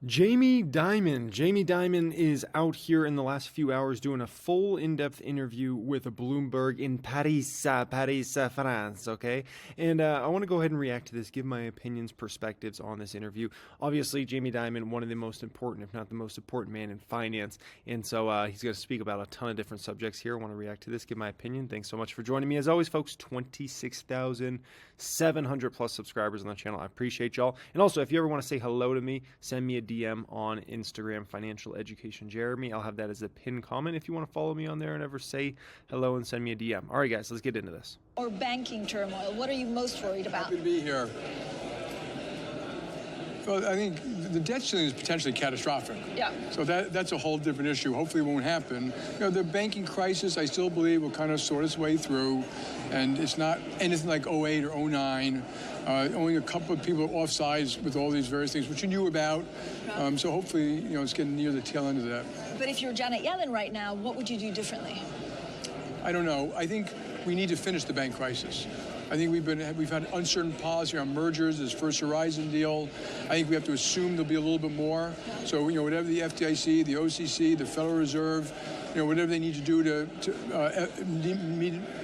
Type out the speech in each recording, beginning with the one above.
Jamie Dimon is out here in the last few hours doing a full in-depth interview with Bloomberg in Paris, France, okay? And I want to go ahead and react to this, give my opinions, perspectives on this interview. Obviously, Jamie Dimon, one of the most important, if not the most important man in finance, and so he's going to speak about a ton of different subjects here. I want to react to this, give my opinion. Thanks so much for joining me. As always, folks, 26,700 plus subscribers on the channel. I appreciate y'all. And also, if you ever want to say hello to me, send me a DM on Instagram, Financial Education Jeremy. I'll have that as a pinned comment if you want to follow me on there and ever say hello and send me a DM. All right, guys, let's get into this. Or banking turmoil. What are you most worried about? Happy to be here. Well, I think the debt ceiling is potentially catastrophic. Yeah. So that's a whole different issue. Hopefully it won't happen. You know, the banking crisis, I still believe, will kind of sort its way through. And it's not anything like 08 or 09. Only a couple of people are offsides with all these various things, which you knew about. So hopefully, you know, it's getting near the tail end of that. But if you're Janet Yellen right now, what would you do differently? I don't know. I think we need to finish the bank crisis. I think we've had uncertain policy on mergers, this First Horizon deal. I think we have to assume there'll be a little bit more. So, you know, whatever the FDIC, the OCC, the Federal Reserve, you know, whatever they need to do to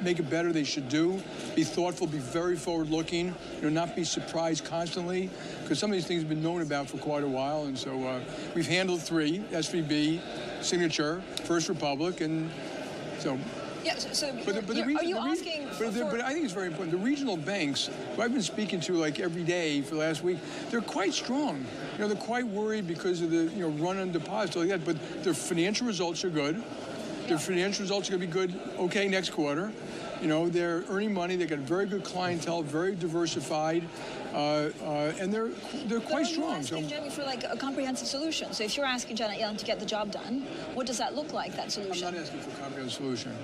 make it better, they should do. Be thoughtful, be very forward-looking, you know, not be surprised constantly, because some of these things have been known about for quite a while. And so we've handled three: SVB, Signature, First Republic, and so. Yeah, are you asking but I think it's very important. The regional banks, who I've been speaking to like every day for the last week, they're quite strong. You know, they're quite worried because of the run on deposits like that. But their financial results are good. Their financial results are going to be good. Okay, next quarter. You know, they're earning money. They got a very good clientele, very diversified, and they're quite strong. But are you asking Jamie for like a comprehensive solution? So if you're asking Janet Yellen to get the job done, what does that look like? That solution? I'm not asking for a comprehensive solution.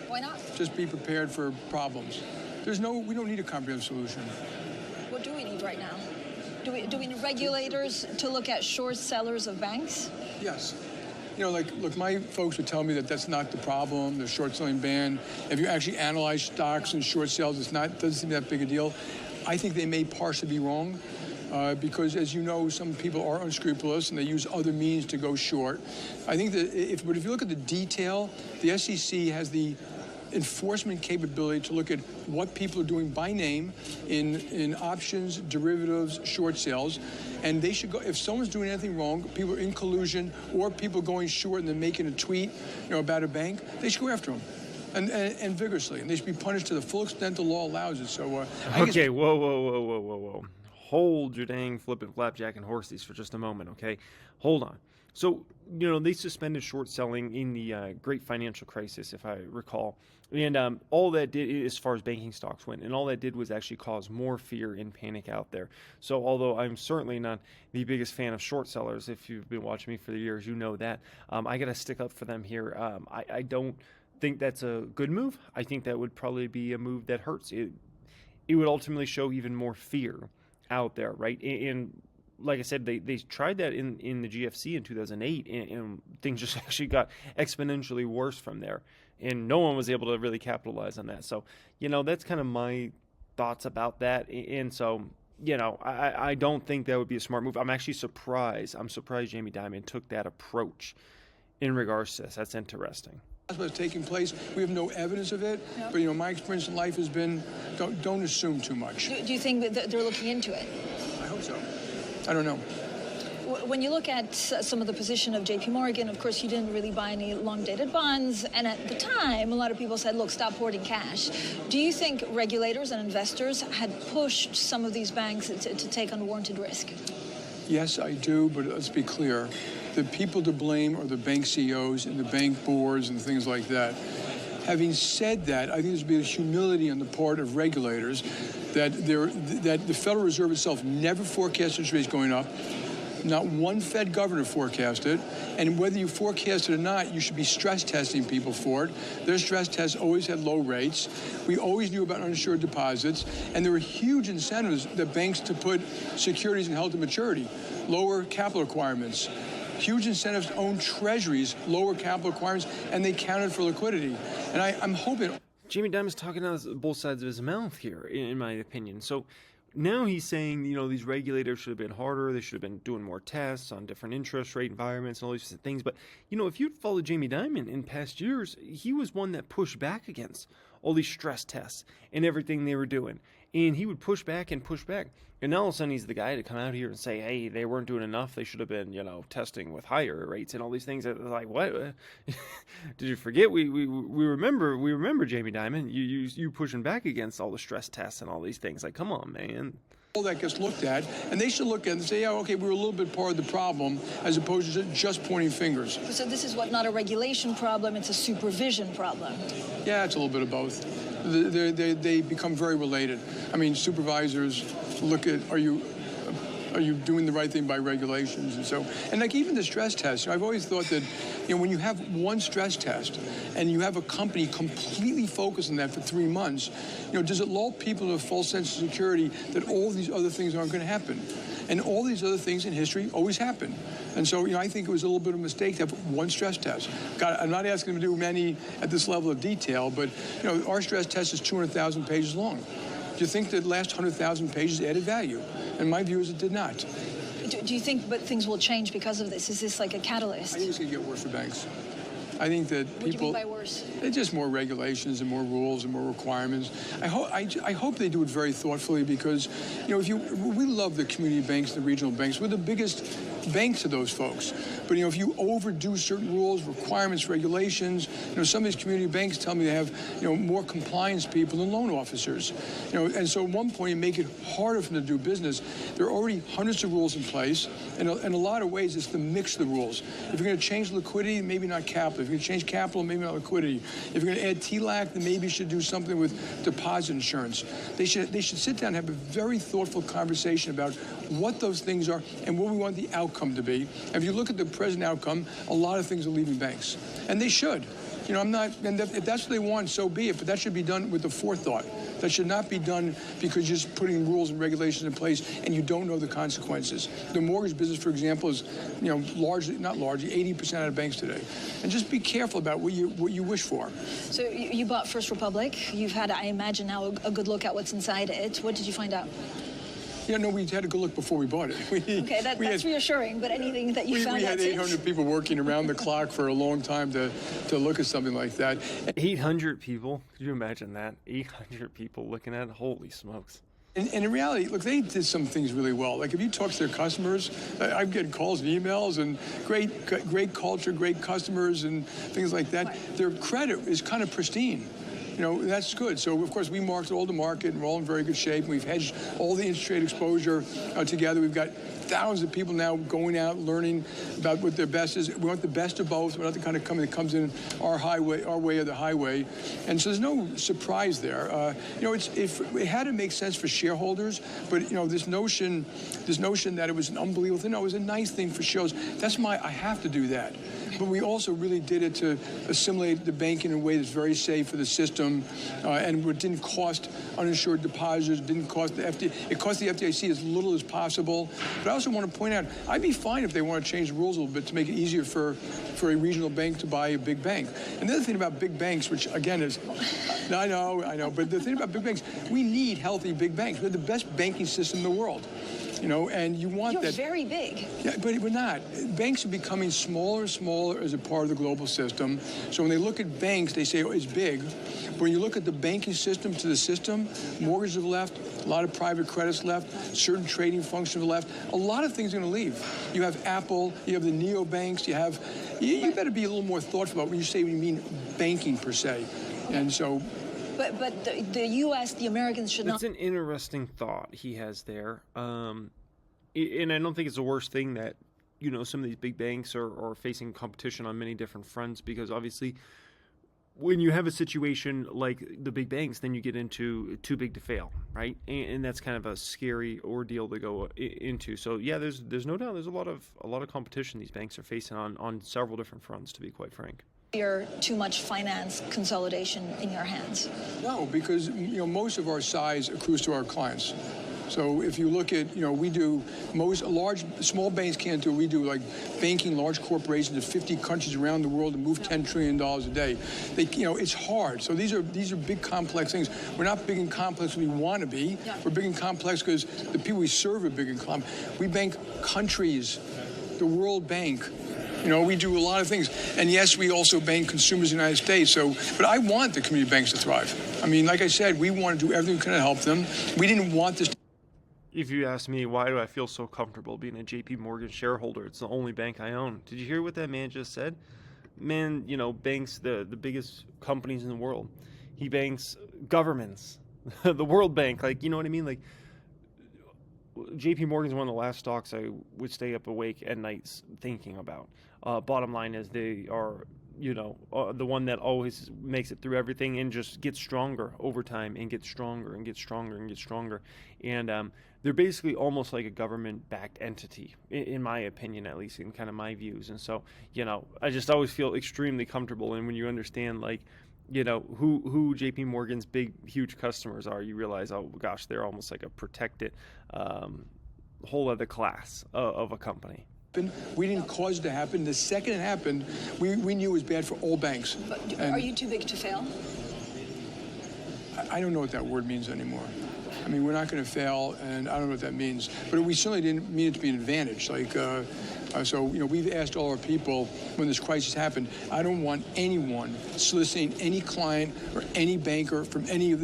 Why not? Just be prepared for problems. We don't need a comprehensive solution. What do we need right now? Do we need regulators to look at short sellers of banks? Yes. You know, look, my folks would tell me that that's not the problem, the short selling ban. If you actually analyze stocks and short sales, doesn't seem that big a deal. I think they may partially be wrong. Because, as you know, some people are unscrupulous and they use other means to go short. I think that if you look at the detail, the SEC has the enforcement capability to look at what people are doing by name in options, derivatives, short sales, and they should go. If someone's doing anything wrong, people are in collusion, or people going short and then making a tweet, about a bank, they should go after them. And vigorously, and they should be punished to the full extent the law allows it. So, okay, whoa. Hold your dang flippin' flapjack and horsies for just a moment, okay? Hold on. So, they suspended short selling in the great financial crisis, if I recall. And all that did, as far as banking stocks went, and all that did was actually cause more fear and panic out there. So although I'm certainly not the biggest fan of short sellers, if you've been watching me for the years, you know that. I got to stick up for them here. I don't think that's a good move. I think that would probably be a move that hurts. It would ultimately show even more fear out there, right? And like I said, they tried that in the GFC in 2008, and things just actually got exponentially worse from there. And no one was able to really capitalize on that. So, that's kind of my thoughts about that. And so, I don't think that would be a smart move. I'm actually surprised. I'm surprised Jamie Dimon took that approach in regards to this. That's interesting. That's what's taking place. We have no evidence of it. Yep. But, my experience in life has been don't assume too much. Do you think that they're looking into it? I hope so. I don't know. When you look at some of the position of JP Morgan, of course, you didn't really buy any long-dated bonds. And at the time, a lot of people said, look, stop hoarding cash. Do you think regulators and investors had pushed some of these banks to take unwarranted risk? Yes, I do. But let's be clear. The people to blame are the bank CEOs and the bank boards and things like that. Having said that, I think there's been a humility on the part of regulators that the Federal Reserve itself never forecast interest rates going up. Not one Fed governor forecasted. And whether you forecast it or not, you should be stress testing people for it. Their stress tests always had low rates. We always knew about uninsured deposits. And there were huge incentives that banks to put securities in held to maturity, lower capital requirements. Huge incentives to own treasuries, lower capital requirements, and they counted for liquidity. And I'm hoping... Jamie Dimon's talking out of both sides of his mouth here, in my opinion. So now he's saying, these regulators should have been harder. They should have been doing more tests on different interest rate environments and all these things. But, if you'd followed Jamie Dimon in past years, he was one that pushed back against all these stress tests and everything they were doing. And he would push back and push back. And now all of a sudden he's the guy to come out here and say, hey, they weren't doing enough. They should have been, testing with higher rates and all these things. Like, what? Did you forget? We remember Jamie Dimon. You pushing back against all the stress tests and all these things. Like, come on, man. All that gets looked at, and they should look at it and say, yeah, okay, we were a little bit part of the problem, as opposed to just pointing fingers. So this is not a regulation problem, it's a supervision problem. Yeah, it's a little bit of both. They become very related. I mean, supervisors look at, are you doing the right thing by regulations? And like even the stress test, I've always thought that, when you have one stress test and you have a company completely focused on that for 3 months, does it lull people to a false sense of security that all these other things aren't going to happen? And all these other things in history always happen. And so, I think it was a little bit of a mistake to have one stress test. God, I'm not asking them to do many at this level of detail, but, our stress test is 200,000 pages long. Do you think that last 100,000 pages added value? And my view is it did not. Do you think things will change because of this? Is this like a catalyst? I think it's going to get worse for banks. I think that What do you mean by worse? It's just more regulations and more rules and more requirements. I hope they do it very thoughtfully because, we love the community banks, the regional banks. We're the biggest banks to those folks. But, if you overdo certain rules, requirements, regulations, some of these community banks tell me they have, more compliance people than loan officers. And so at one point you make it harder for them to do business. There are already hundreds of rules in place. And in a lot of ways, it's the mix of the rules. If you're going to change liquidity, maybe not capital. If you're going to change capital, maybe not liquidity. If you're going to add TLAC, then maybe you should do something with deposit insurance. They should sit down and have a very thoughtful conversation about what those things are and what we want the outcome to be. If you look at the present outcome, a lot of things are leaving banks. And they should. And if that's what they want, so be it. But that should be done with the forethought. That should not be done because you're just putting rules and regulations in place and you don't know the consequences. The mortgage business, for example, is, not largely, 80% out of banks today. And just be careful about what you wish for. So you bought First Republic. You've had, I imagine, now a good look at what's inside it. What did you find out? We had a good look before we bought it. Okay, that's reassuring, but anything that you found out We had 800 people working around the clock for a long time to look at something like that. 800 people? Could you imagine that? 800 people looking at it? Holy smokes. And in reality, look, they did some things really well. Like if you talk to their customers, I'm getting calls and emails and great culture, great customers and things like that. Their credit is kind of pristine. That's good. So, of course, we marked all the market, and we're all in very good shape. We've hedged all the interest rate exposure together. We've got thousands of people now going out, learning about what their best is. We want the best of both. We're not the kind of company that comes in our way or the highway. And so there's no surprise there. It had to make sense for shareholders, but, this notion that it was an unbelievable thing, no, it was a nice thing for shareholders. I have to do that. But we also really did it to assimilate the bank in a way that's very safe for the system, and it didn't cost uninsured depositors, didn't cost the FDIC. It cost the FDIC as little as possible. But I also want to point out, I'd be fine if they want to change the rules a little bit to make it easier for a regional bank to buy a big bank. And the other thing about big banks, which again is, I know, but the thing about big banks, we need healthy big banks. We're the best banking system in the world. And you want You're that. very big. Yeah, but we're not. Banks are becoming smaller and smaller as a part of the global system. So when they look at banks, they say, it's big. But when you look at the banking system to the system, mortgages have left, a lot of private credits left, certain trading functions have left. A lot of things are going to leave. You have Apple, you have the neobanks, you better be a little more thoughtful about when you mean banking per se. And so... But the U.S., the Americans should not... That's an interesting thought he has there. And I don't think it's the worst thing that, some of these big banks are facing competition on many different fronts, because obviously when you have a situation like the big banks, then you get into too big to fail, right? And that's kind of a scary ordeal to go into. So yeah, there's no doubt there's a lot of competition these banks are facing on several different fronts, to be quite frank. Too much finance consolidation in your hands? No, because most of our size accrues to our clients. So if you look at, we do small banks can't do. We do like banking large corporations in 50 countries around the world and move $10 trillion a day. It's hard. So these are big, complex things. We're not big and complex when we want to be. Yeah. We're big and complex because the people we serve are big and complex. We bank countries, the World Bank. We do a lot of things. And yes, we also bank consumers in the United States. But I want the community banks to thrive. I mean, like I said, we want to do everything we can to help them. We didn't want this. If you ask me, why do I feel so comfortable being a JP Morgan shareholder? It's the only bank I own. Did you hear what that man just said? Man, banks the biggest companies in the world. He banks governments, the World Bank. Like, you know what I mean? Like, JP Morgan's one of the last stocks I would stay up awake at nights thinking about. Bottom line is they are, the one that always makes it through everything and just gets stronger over time and gets stronger and gets stronger and gets stronger. And they're basically almost like a government-backed entity, in my opinion, at least, in kind of my views. And so, I just always feel extremely comfortable. And when you understand, like, who JP Morgan's big, huge customers are, you realize, oh gosh, they're almost like a protected whole other class of a company. We didn't cause it to happen. The second it happened, we knew it was bad for all banks. But are you too big to fail? I don't know what that word means anymore. I mean, we're not going to fail, and I don't know what that means. But we certainly didn't mean it to be an advantage. We've asked all our people when this crisis happened, I don't want anyone soliciting any client or any banker from any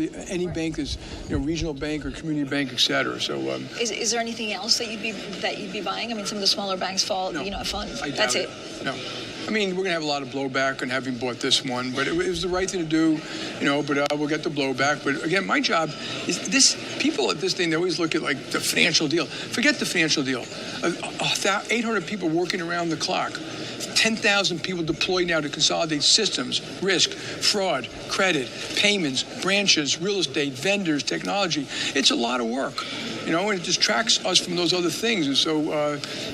bank that's, regional bank or community bank, et cetera. So, is there anything else that you'd be buying? I mean, some of the smaller banks fall, fund. That's it. No. I mean, we're going to have a lot of blowback on having bought this one, but it was the right thing to do, but we'll get the blowback. But again, my job is this. People at this thing, they always look at like the financial deal. Forget the financial deal. 800 people working around the clock. 10,000 people deployed now to consolidate systems, risk, fraud, credit, payments, branches, real estate, vendors, technology. It's a lot of work, and it distracts us from those other things. And so,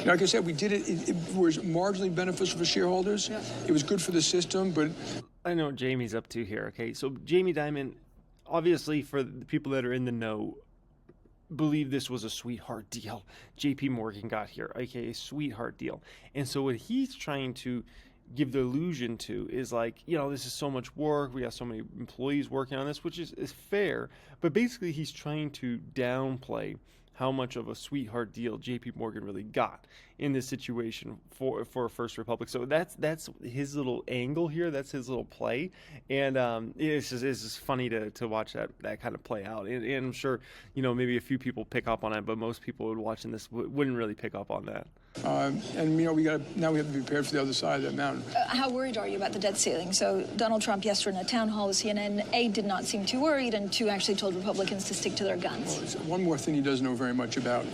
like I said, we did it. It was marginally beneficial for shareholders. Yeah. It was good for the system, but... I know what Jamie's up to here, okay? So Jamie Dimon, obviously for the people that are in the know, believe this was a sweetheart deal. JP Morgan got here, okay, a sweetheart deal. And so what he's trying to give the illusion to is like, this is so much work. We got so many employees working on this, which is fair. But basically he's trying to downplay how much of a sweetheart deal JP Morgan really got in this situation for First Republic. So that's his little angle here. That's his little play. And it's just funny to watch that kind of play out. And I'm sure, maybe a few people pick up on it, but most people watching this wouldn't really pick up on that. And we have to be prepared for the other side of that mountain. How worried are you about the debt ceiling? So Donald Trump yesterday in a town hall with CNN, A, did not seem too worried, and 2, actually told Republicans to stick to their guns. Well, one more thing he doesn't know very much about.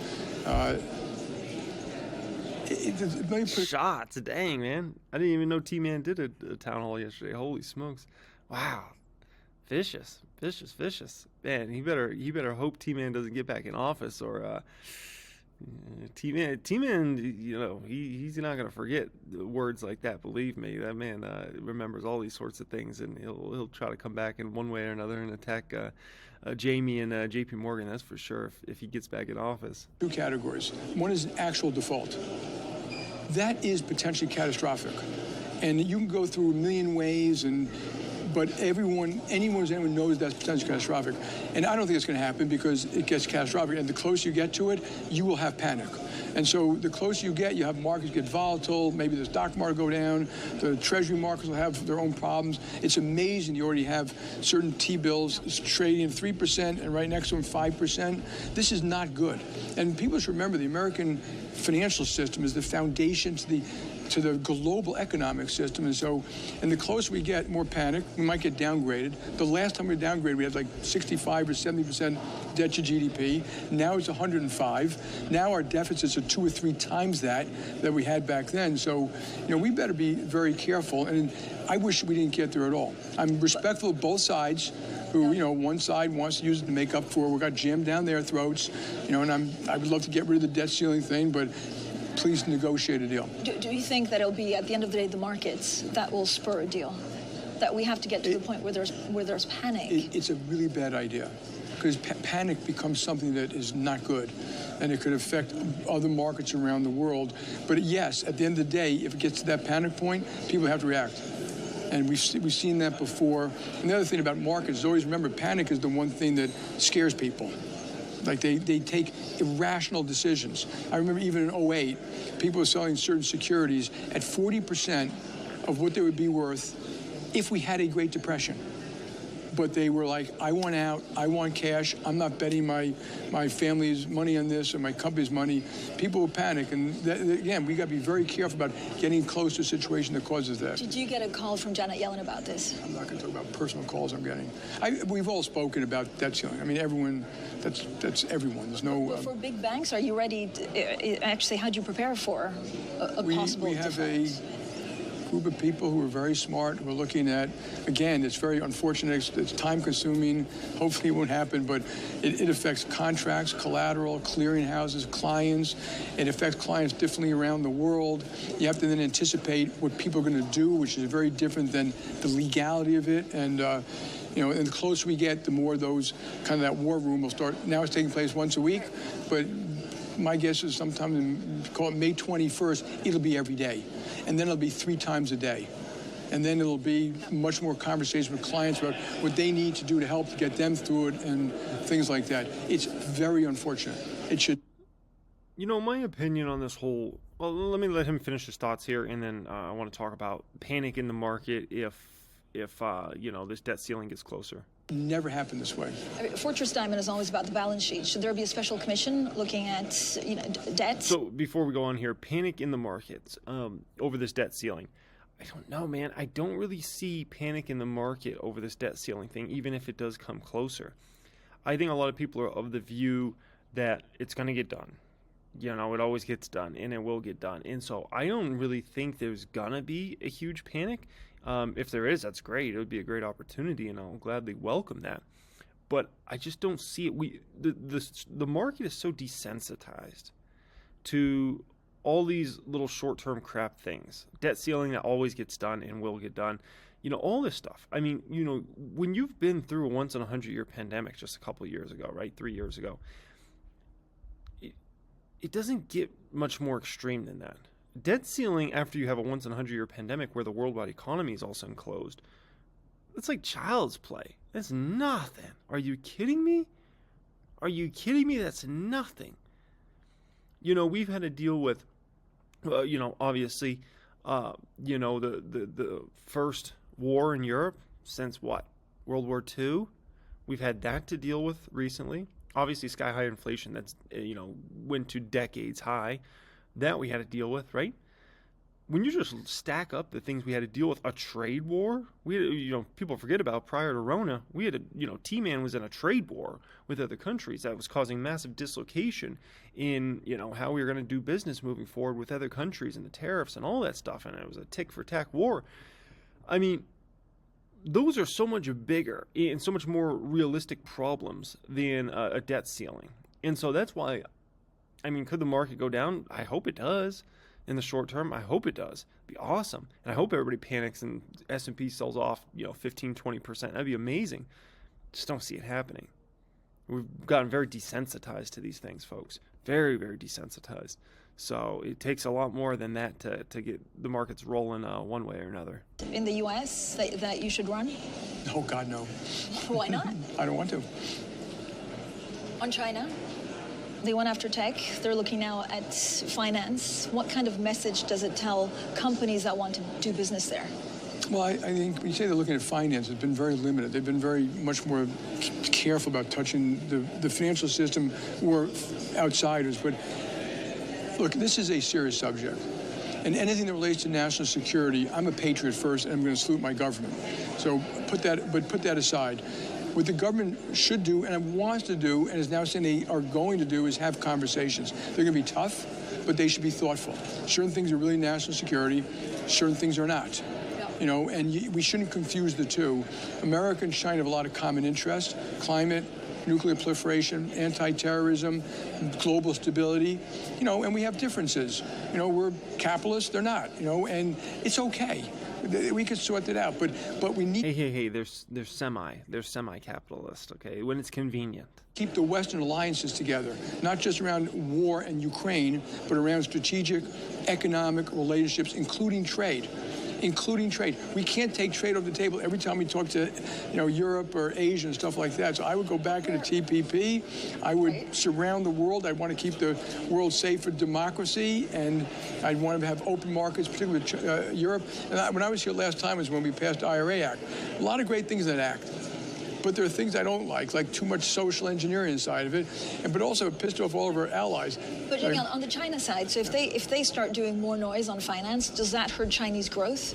Shots, dang, man. I didn't even know TMan did a town hall yesterday. Holy smokes. Wow. Vicious. Man, he better hope TMan doesn't get back in office, or TMan, he's not going to forget words like that. Believe me, that man remembers all these sorts of things, and he'll try to come back in one way or another and attack Jamie and JP Morgan. That's for sure. If he gets back in office. 2 categories. One is actual default. That is potentially catastrophic, and you can go through a million ways but anyone knows that's potentially catastrophic. And I don't think it's going to happen because it gets catastrophic. And the closer you get to it, you will have panic. And so the closer you get, you have markets get volatile. Maybe the stock market go down. The treasury markets will have their own problems. It's amazing you already have certain T-bills trading at 3% and right next to them 5%. This is not good. And people should remember the American financial system is the foundation to the global economic system. And the closer we get, more panic. We might get downgraded. The last time we were downgraded, we had like 65 or 70% debt to GDP. Now it's 105. Now our deficits are 2 or 3 times that we had back then. So, we better be very careful. And I wish we didn't get there at all. I'm respectful of both sides who, one side wants to use it to make up for what got jammed down their throats, and I would love to get rid of the debt ceiling thing, but please negotiate a deal. Do you think that it'll be, at the end of the day, the markets that will spur a deal? That we have to get to the point where there's panic? It's a really bad idea. because panic becomes something that is not good, and it could affect other markets around the world. But yes, at the end of the day, if it gets to that panic point, people have to react. And we've seen that before. And the other thing about markets is always remember, panic is the one thing that scares people. Like they take irrational decisions. I remember even in '08, people were selling certain securities at 40% of what they would be worth if we had a Great Depression. But they were like, I want out, I want cash, I'm not betting my family's money on this or my company's money. People will panic, and again, we got to be very careful about getting close to a situation that causes that. Did you get a call from Janet Yellen about this? I'm not going to talk about personal calls I'm getting. We've all spoken about debt ceiling. I mean, everyone, that's everyone. There's no... Well, for big banks, are you ready to, actually, how do you prepare for a possible We have default? a group of people who are very smart, who are looking at, again, it's very unfortunate, it's time-consuming, hopefully it won't happen, but it affects contracts, collateral, clearinghouses, clients. It affects clients differently around the world. You have to then anticipate what people are going to do, which is very different than the legality of it. And, you know, and the closer we get, the more those, kind of that war room will start. Now it's taking place once a week, but my guess is sometime in, call it May 21st, it'll be every day. And then it'll be 3 times a day. And then it'll be much more conversation with clients about what they need to do to help get them through it and things like that. It's very unfortunate. It should. You know, my opinion on this whole... Well, let me let him finish his thoughts here, and then I want to talk about panic in the market if you know, this debt ceiling gets closer. Never happened this way. Fortress Diamond is always about the balance sheet. Should there be a special commission looking at, you know, debt? So before we go on here, panic in the markets over this debt ceiling. I don't know, man. I don't really see panic in the market over this debt ceiling thing, even if it does come closer. I think a lot of people are of the view that it's going to get done. You know, it always gets done, and it will get done. And so I don't really think there's going to be a huge panic. If there is, that's great. It would be a great opportunity, and I'll gladly welcome that. But I just don't see it. The market is so desensitized to all these little short-term crap things. Debt ceiling that always gets done and will get done. You know, all this stuff. I mean, you know, when you've been through a once-in-a-100-year pandemic just a couple of years ago, right, 3 years ago, it doesn't get much more extreme than that. Debt ceiling after you have a once-in-a-100-year pandemic where the worldwide economy is all of a sudden closed, it's like child's play. That's nothing. Are you kidding me? Are you kidding me? That's nothing. You know, we've had to deal with, you know, obviously, you know, the first war in Europe since what? World War II? We've had that to deal with recently. Obviously, sky-high inflation that's, you know, went to decades high. That we had to deal with, right? When you just stack up the things we had to deal with, a trade war, we had, you know, people forget about prior to Rona, we had, you know, TMan was in a trade war with other countries that was causing massive dislocation in, you know, how we were going to do business moving forward with other countries and the tariffs and all that stuff. And it was a tick-for-tack war. I mean, those are so much bigger and so much more realistic problems than a debt ceiling. And so that's why, I mean, could the market go down? I hope it does. In the short term, I hope it does. It'd be awesome. And I hope everybody panics and S&P sells off, you know, 15, 20%. That'd be amazing. Just don't see it happening. We've gotten very desensitized to these things, folks. Very, very desensitized. So it takes a lot more than that to get the markets rolling one way or another. In the U.S. that you should run? Oh, God, no. Why not? I don't want to. On China? They went after tech. They're looking now at finance. What kind of message does it tell companies that want to do business there? Well, I think when you say they're looking at finance, it's been very limited. They've been very much more careful about touching the financial system or outsiders. But look, this is a serious subject. And anything that relates to national security, I'm a patriot first, and I'm going to salute my government. So put that aside. What the government should do and wants to do and is now saying they are going to do is have conversations. They're going to be tough, but they should be thoughtful. Certain things are really national security. Certain things are not. You know, and we shouldn't confuse the two. America and China have a lot of common interests: climate, nuclear proliferation, anti-terrorism, global stability. You know, and we have differences. You know, we're capitalists, they're not. You know, and it's okay. We could sort it out, but we need Hey, they're semi-capitalist, okay, when it's convenient. keep the Western alliances together, not just around war and Ukraine, but around strategic economic relationships, including trade. We can't take trade off the table every time we talk to, Europe or Asia and stuff like that. So I would go back into TPP. I would surround the world. I'd want to keep the world safe for democracy, and I'd want to have open markets, particularly with Europe. And when I was here last time was when we passed the IRA Act. A lot of great things in that act. But there are things I don't like too much social engineering inside of it, but also it pissed off all of our allies. But Jimmy, on the China side, so if they start doing more noise on finance, does that hurt Chinese growth?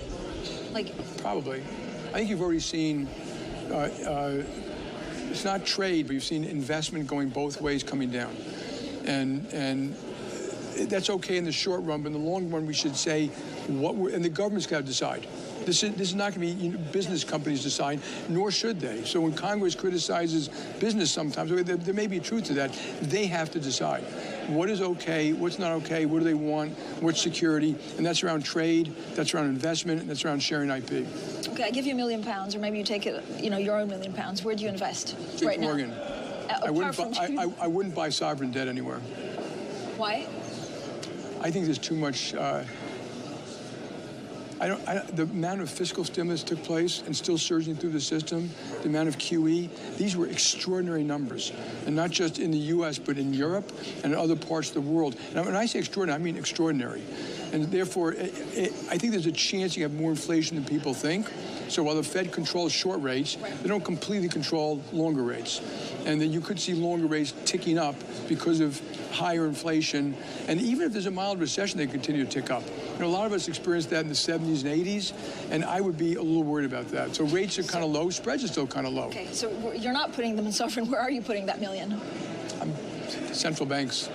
Probably. I think you've already seen, it's not trade, but you've seen investment going both ways coming down. And that's okay in the short run, but in the long run, we should say and the government's got to decide. This is not going to be business companies decide, nor should they. So when Congress criticizes business sometimes, there may be truth to that. They have to decide what is okay, what's not okay, what do they want, what's security, and that's around trade, that's around investment, and that's around sharing IP. Okay, I give you £1 million, or maybe you take it, your own £1 million. Where do you invest right now? Morgan. I wouldn't buy sovereign debt anywhere. Why? I think there's too much. The amount of fiscal stimulus took place and still surging through the system, the amount of QE, these were extraordinary numbers. And not just in the U.S., but in Europe and in other parts of the world. And when I say extraordinary, I mean extraordinary. And therefore, I think there's a chance you have more inflation than people think. So while the Fed controls short rates, they don't completely control longer rates. And then you could see longer rates ticking up because of higher inflation. And even if there's a mild recession, they continue to tick up. A lot of us experienced that in the 70s and 80s, and I would be a little worried about that. So rates are kind of low, spreads are still kind of low. Okay, so you're not putting them in sovereign. Where are you putting that $1 million? Central banks.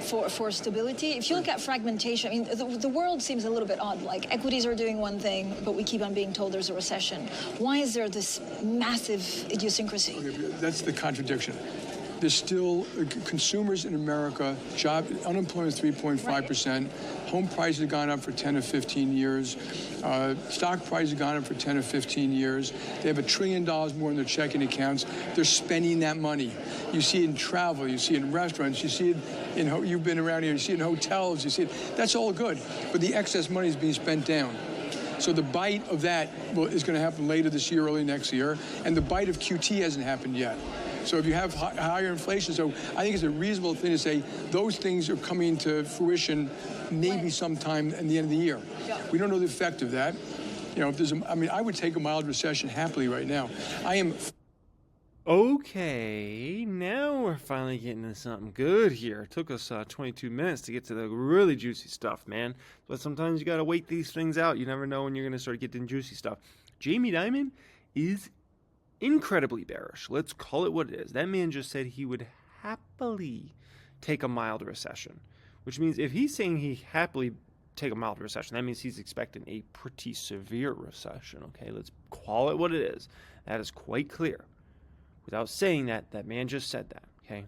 For stability? If you look at fragmentation, I mean, the world seems a little bit odd. Like, equities are doing one thing, but we keep on being told there's a recession. Why is there this massive idiosyncrasy? Okay, that's the contradiction. There's still consumers in America, unemployment is 3.5%. Right. Home prices have gone up for 10 or 15 years. Stock prices have gone up for 10 or 15 years. They have $1 trillion more in their checking accounts. They're spending that money. You see it in travel. You see it in restaurants. You see it in, you've been around here. You see it in hotels. You see it. That's all good. But the excess money is being spent down. So the bite of that is going to happen later this year, early next year. And the bite of QT hasn't happened yet. So if you have higher inflation, so I think it's a reasonable thing to say those things are coming to fruition maybe sometime in the end of the year. Yeah. We don't know the effect of that. If there's I would take a mild recession happily right now. Okay, now we're finally getting into something good here. It took us 22 minutes to get to the really juicy stuff, man. But sometimes you got to wait these things out. You never know when you're going to start getting juicy stuff. Jamie Dimon is incredibly bearish. Let's call it what it is. That man just said he would happily take a mild recession, which means if he's saying he happily take a mild recession, that means he's expecting a pretty severe recession. Okay, let's call it what it is. That is quite clear. Without saying that, that man just said that. Okay.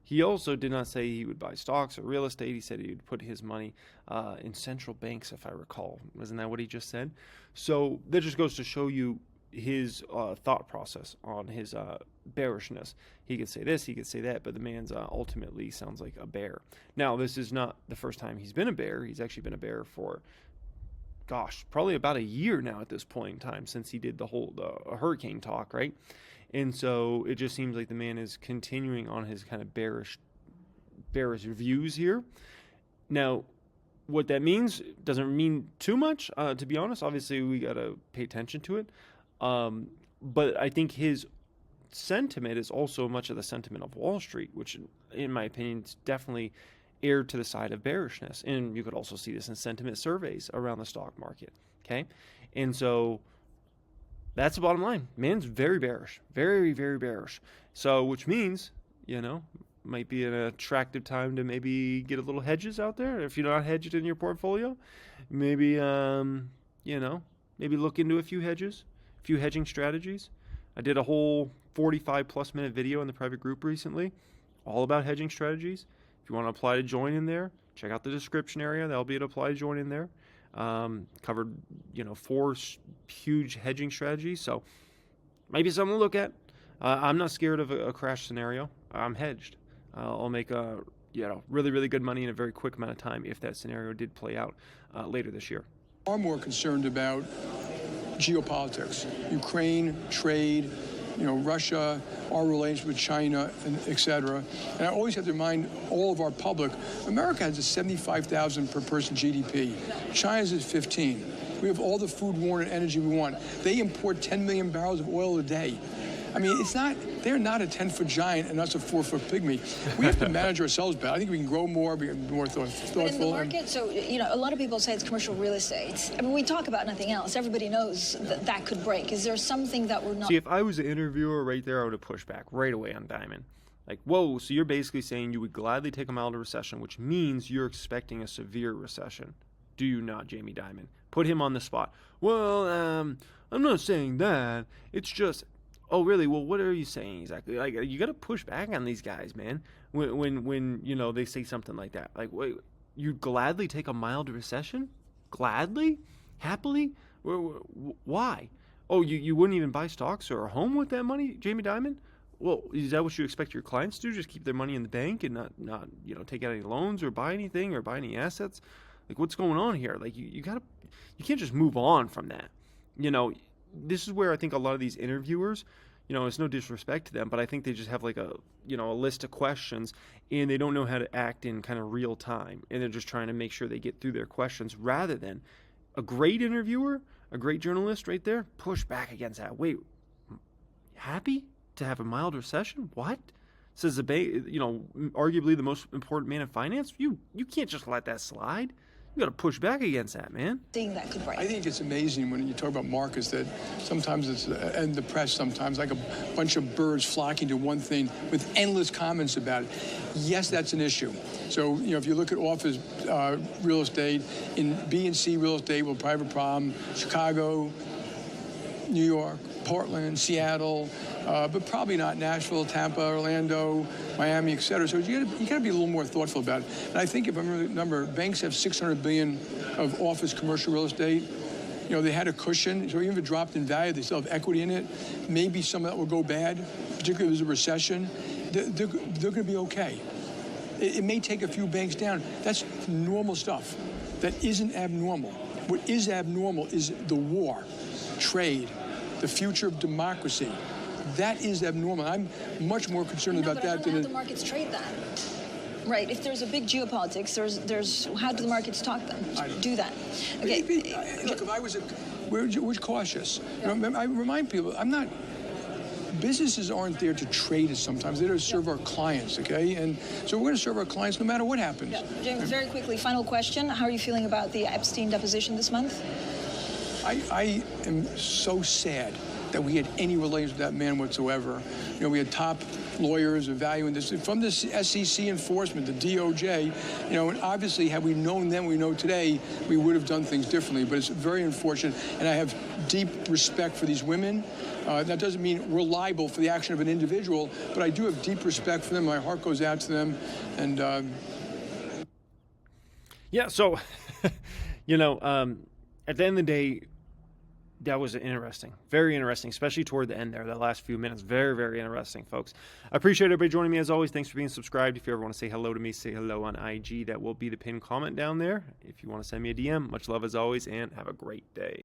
He also did not say he would buy stocks or real estate. He said he would put his money in central banks, if I recall. Wasn't that what he just said? So that just goes to show you his thought process on his bearishness. He could say this, he could say that, but the man's ultimately sounds like a bear. Now, this is not the first time he's been a bear. He's actually been a bear for, probably about a year now at this point in time since he did the whole hurricane talk, right? And so it just seems like the man is continuing on his kind of bearish views here. Now, what that means doesn't mean too much, to be honest. Obviously, we got to pay attention to it. But I think his sentiment is also much of the sentiment of Wall Street, which, in my opinion, is definitely erred to the side of bearishness. And you could also see this in sentiment surveys around the stock market. Okay, and so that's the bottom line. Man's very bearish, very, very bearish. So, which means, might be an attractive time to maybe get a little hedges out there. If you're not hedged in your portfolio, maybe, maybe look into a few hedges. Few hedging strategies. I did a whole 45+ minute video in the private group recently all about hedging strategies. If you want to apply to join in there, check out the description area. That'll be an apply to join in there. Covered, 4 huge hedging strategies. So maybe something to look at. I'm not scared of a crash scenario. I'm hedged. I'll make really, really good money in a very quick amount of time if that scenario did play out later this year. Are more concerned about geopolitics, Ukraine, trade, Russia, our relations with China, and et cetera. And I always have to remind all of our public, America has a 75,000 per person GDP. China's at 15. We have all the food, water, and energy we want. They import 10 million barrels of oil a day. I mean, they're not a 10-foot giant and us a 4-foot pygmy. We have to manage ourselves better. I think we can grow more, be more thoughtful. But in the market, so, a lot of people say it's commercial real estate. I mean, we talk about nothing else. Everybody knows that could break. Is there something that we're not... See, if I was an interviewer right there, I would have pushed back right away on Dimon. Like, whoa, so you're basically saying you would gladly take a milder recession, which means you're expecting a severe recession. Do you not, Jamie Dimon? Put him on the spot. Well, I'm not saying that. It's just... Oh, really? Well, what are you saying exactly? Like, you got to push back on these guys, man. When they say something like that. Like, wait, you'd gladly take a mild recession? Gladly? Happily? Why? Oh, you wouldn't even buy stocks or a home with that money, Jamie Dimon? Well, is that what you expect your clients to do? Just keep their money in the bank and not take out any loans or buy anything or buy any assets? Like, what's going on here? Like, you can't just move on from that. This is where I think a lot of these interviewers, it's no disrespect to them, but I think they just have like a list of questions and they don't know how to act in kind of real time. And they're just trying to make sure they get through their questions rather than a great interviewer, a great journalist right there, push back against that. Wait, happy to have a mild recession? What? Says the arguably the most important man in finance. You can't just let that slide. You got to push back against that, man. Seeing that could break. I think it's amazing when you talk about markets that sometimes it's, and the press sometimes, like a bunch of birds flocking to one thing with endless comments about it. Yes, that's an issue. So, if you look at office real estate, in B and C real estate, we'll probably have a problem. Chicago, New York, Portland, Seattle, but probably not Nashville, Tampa, Orlando, Miami, et cetera. So you got to be a little more thoughtful about it. And I think if I remember, banks have $600 billion of office commercial real estate. They had a cushion, so even if it dropped in value, they still have equity in it. Maybe some of that will go bad, particularly if there's a recession. They're going to be okay. It may take a few banks down. That's normal stuff. That isn't abnormal. What is abnormal is the war, trade, the future of democracy. That is abnormal. I'm much more concerned about that than... How do the markets trade that? Right. If there's a big geopolitics, there's how do the markets talk then? Do that. Okay. Look, if I was we're cautious. I remind people, businesses aren't there to trade us sometimes. They're there to serve our clients, okay? And so we're going to serve our clients no matter what happens. Yeah. James, very quickly, final question. How are you feeling about the Epstein deposition this month? I am so sad that we had any relations with that man whatsoever. We had top lawyers evaluating this from the SEC enforcement, the DOJ, and obviously had we known then we know today, we would have done things differently, but it's very unfortunate, and I have deep respect for these women. That doesn't mean we're liable for the action of an individual, but I do have deep respect for them. My heart goes out to them, and... Yeah, so, at the end of the day, that was interesting. Very interesting, especially toward the end there, that last few minutes. Very, very interesting, folks. I appreciate everybody joining me as always. Thanks for being subscribed. If you ever want to say hello to me, say hello on IG. That will be the pinned comment down there. If you want to send me a DM, much love as always, and have a great day.